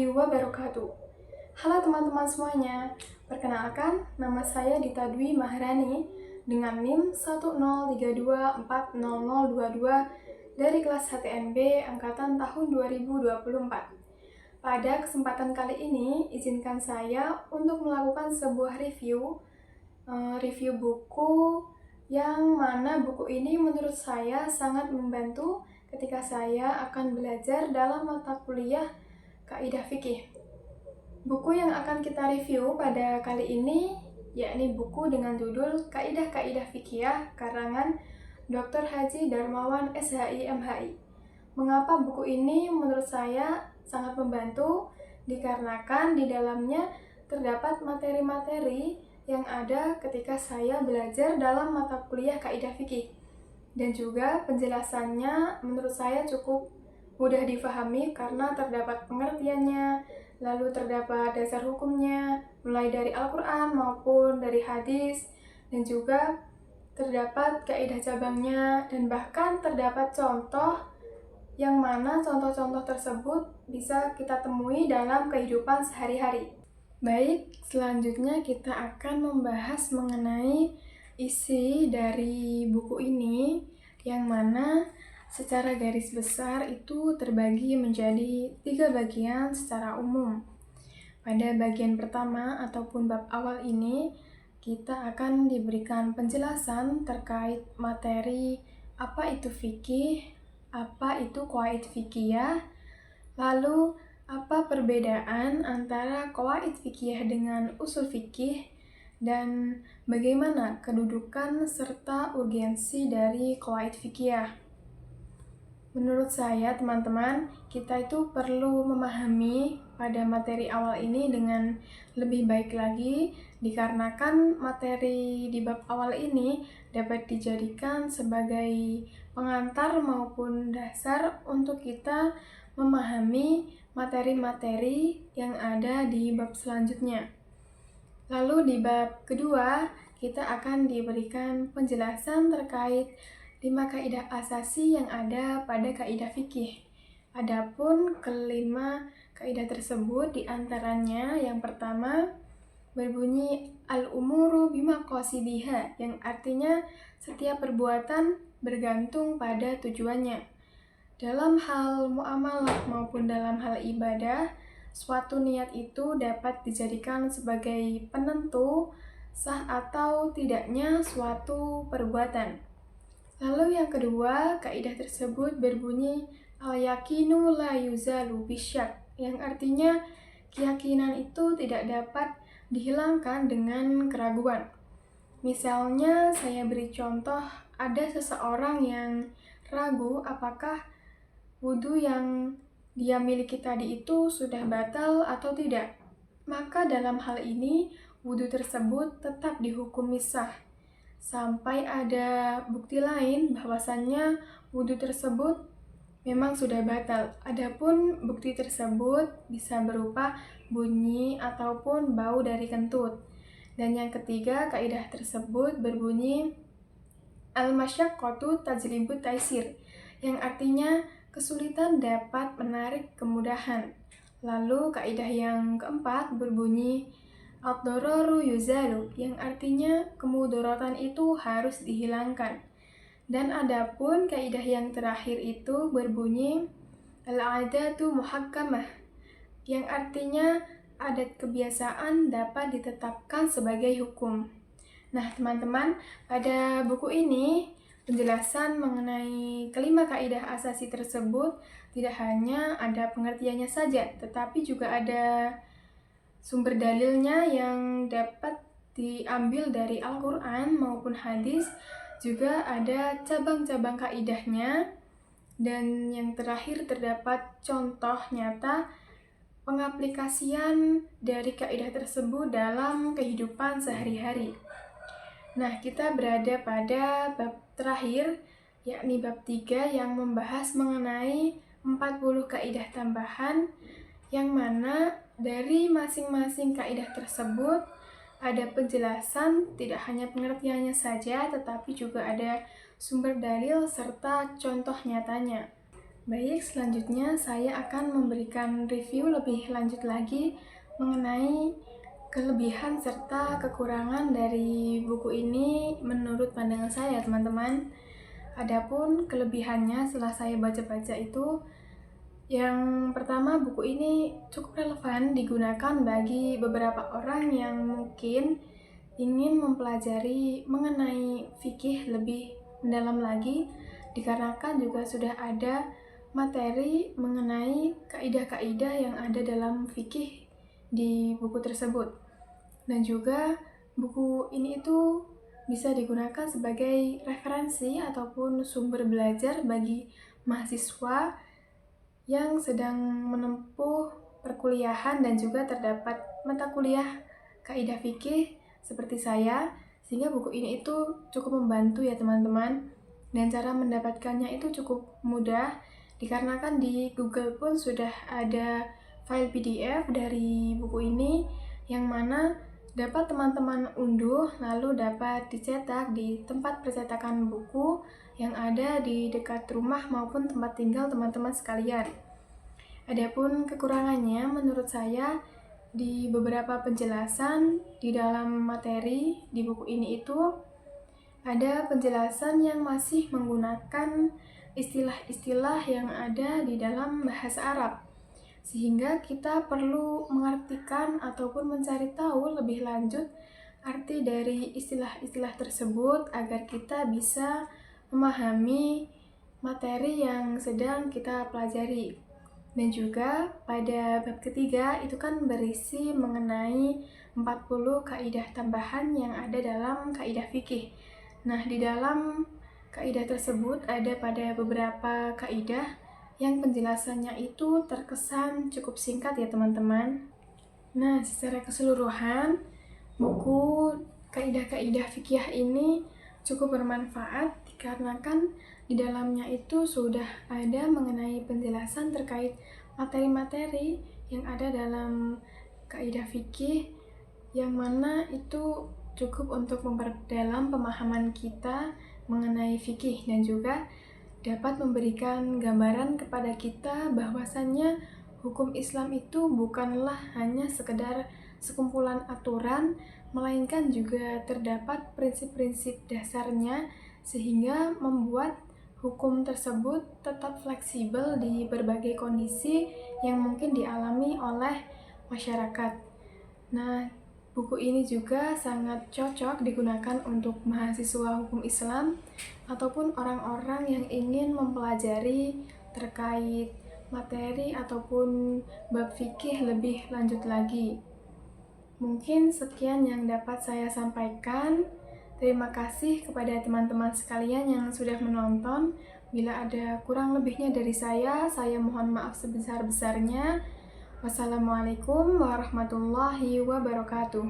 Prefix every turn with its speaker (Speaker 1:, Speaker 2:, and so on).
Speaker 1: wabarakatuh. Halo teman-teman semuanya, perkenalkan nama saya Dita Dwi Maharani dengan NIM 103240022 dari kelas HTNB Angkatan tahun 2024. Pada kesempatan kali ini, izinkan saya untuk melakukan sebuah review buku yang mana buku ini menurut saya sangat membantu ketika saya akan belajar dalam mata kuliah Kaidah Fikih. Buku yang akan kita review pada kali ini yakni buku dengan judul Kaidah-Kaidah Fikih karangan Dr. Haji Darmawan SHI MHI. Mengapa buku ini menurut saya sangat membantu? Dikarenakan di dalamnya terdapat materi-materi yang ada ketika saya belajar dalam mata kuliah Kaidah Fikih. Dan juga penjelasannya menurut saya cukup mudah difahami karena terdapat pengertiannya, lalu terdapat dasar hukumnya, mulai dari Al-Quran maupun dari hadis, dan juga terdapat kaidah cabangnya, dan bahkan terdapat contoh yang mana contoh-contoh tersebut bisa kita temui dalam kehidupan sehari-hari. Baik, selanjutnya kita akan membahas mengenai isi dari buku ini, yang mana secara garis besar itu terbagi menjadi 3 bagian secara umum. Pada bagian pertama ataupun bab awal ini, kita akan diberikan penjelasan terkait materi apa itu fikih, apa itu qawaid fikih, lalu apa perbedaan antara qawaid fikih dengan usul fikih, dan bagaimana kedudukan serta urgensi dari qawaid fikih. Menurut saya, teman-teman, kita itu perlu memahami pada materi awal ini dengan lebih baik lagi, dikarenakan materi di bab awal ini dapat dijadikan sebagai pengantar maupun dasar untuk kita memahami materi-materi yang ada di bab selanjutnya. Lalu di bab kedua, kita akan diberikan penjelasan terkait 5 kaidah asasi yang ada pada kaidah fikih. Adapun kelima kaidah tersebut diantaranya yang pertama berbunyi al-umuru bimaqasidiha, yang artinya setiap perbuatan bergantung pada tujuannya. Dalam hal muamalah maupun dalam hal ibadah, suatu niat itu dapat dijadikan sebagai penentu sah atau tidaknya suatu perbuatan. Lalu yang kedua, kaidah tersebut berbunyi al-yakinu la yuzalu bisyak, yang artinya keyakinan itu tidak dapat dihilangkan dengan keraguan. Misalnya, saya beri contoh, ada seseorang yang ragu apakah wudhu yang dia miliki tadi itu sudah batal atau tidak. Maka dalam hal ini, wudhu tersebut tetap dihukumi sah, sampai ada bukti lain bahwasannya wudhu tersebut memang sudah batal. Adapun bukti tersebut bisa berupa bunyi ataupun bau dari kentut. Dan yang ketiga, kaidah tersebut berbunyi al-masyaqqatu tajlibut taisir, yang artinya kesulitan dapat menarik kemudahan. Lalu kaidah yang keempat berbunyi ad-dararu yuzalu, yang artinya kemudaratan itu harus dihilangkan. Dan adapun kaidah yang terakhir itu berbunyi al-'adatu muhakkamah, yang artinya adat kebiasaan dapat ditetapkan sebagai hukum. Nah, teman-teman, pada buku ini penjelasan mengenai kelima kaidah asasi tersebut tidak hanya ada pengertiannya saja, tetapi juga ada sumber dalilnya yang dapat diambil dari Al-Quran maupun hadis, juga ada cabang-cabang kaidahnya, dan yang terakhir terdapat contoh nyata pengaplikasian dari kaidah tersebut dalam kehidupan sehari-hari. Nah, kita berada pada bab terakhir, yakni bab 3 yang membahas mengenai 40 kaidah tambahan, yang mana dari masing-masing kaidah tersebut ada penjelasan, tidak hanya pengertiannya saja, tetapi juga ada sumber dalil serta contoh nyatanya. Baik, selanjutnya saya akan memberikan review lebih lanjut lagi mengenai kelebihan serta kekurangan dari buku ini menurut pandangan saya, teman-teman. Adapun kelebihannya setelah saya baca-baca itu, yang pertama, buku ini cukup relevan digunakan bagi beberapa orang yang mungkin ingin mempelajari mengenai fikih lebih mendalam lagi, dikarenakan juga sudah ada materi mengenai kaidah-kaidah yang ada dalam fikih di buku tersebut. Dan juga buku ini itu bisa digunakan sebagai referensi ataupun sumber belajar bagi mahasiswa yang sedang menempuh perkuliahan dan juga terdapat mata kuliah kaidah fikih seperti saya, sehingga buku ini itu cukup membantu ya teman-teman. Dan cara mendapatkannya itu cukup mudah, dikarenakan di Google pun sudah ada file PDF dari buku ini yang mana dapat teman-teman unduh lalu dapat dicetak di tempat percetakan buku yang ada di dekat rumah maupun tempat tinggal teman-teman sekalian. Adapun kekurangannya menurut saya di beberapa penjelasan di dalam materi di buku ini itu ada penjelasan yang masih menggunakan istilah-istilah yang ada di dalam bahasa Arab, sehingga kita perlu mengartikan ataupun mencari tahu lebih lanjut arti dari istilah-istilah tersebut agar kita bisa memahami materi yang sedang kita pelajari. Dan juga pada bab ketiga itu kan berisi mengenai 40 kaidah tambahan yang ada dalam kaidah fikih. Nah, di dalam kaidah tersebut ada pada beberapa kaidah yang penjelasannya itu terkesan cukup singkat ya teman-teman. Nah, secara keseluruhan buku kaidah-kaidah fikih ini cukup bermanfaat dikarenakan di dalamnya itu sudah ada mengenai penjelasan terkait materi-materi yang ada dalam kaidah fikih, yang mana itu cukup untuk memperdalam pemahaman kita mengenai fikih dan juga dapat memberikan gambaran kepada kita bahwasannya hukum Islam itu bukanlah hanya sekedar sekumpulan aturan, melainkan juga terdapat prinsip-prinsip dasarnya sehingga membuat hukum tersebut tetap fleksibel di berbagai kondisi yang mungkin dialami oleh masyarakat. Nah, buku ini juga sangat cocok digunakan untuk mahasiswa hukum Islam ataupun orang-orang yang ingin mempelajari terkait materi ataupun bab fikih lebih lanjut lagi. Mungkin sekian yang dapat saya sampaikan. Terima kasih kepada teman-teman sekalian yang sudah menonton. Bila ada kurang lebihnya dari saya mohon maaf sebesar-besarnya. Wassalamualaikum warahmatullahi wabarakatuh.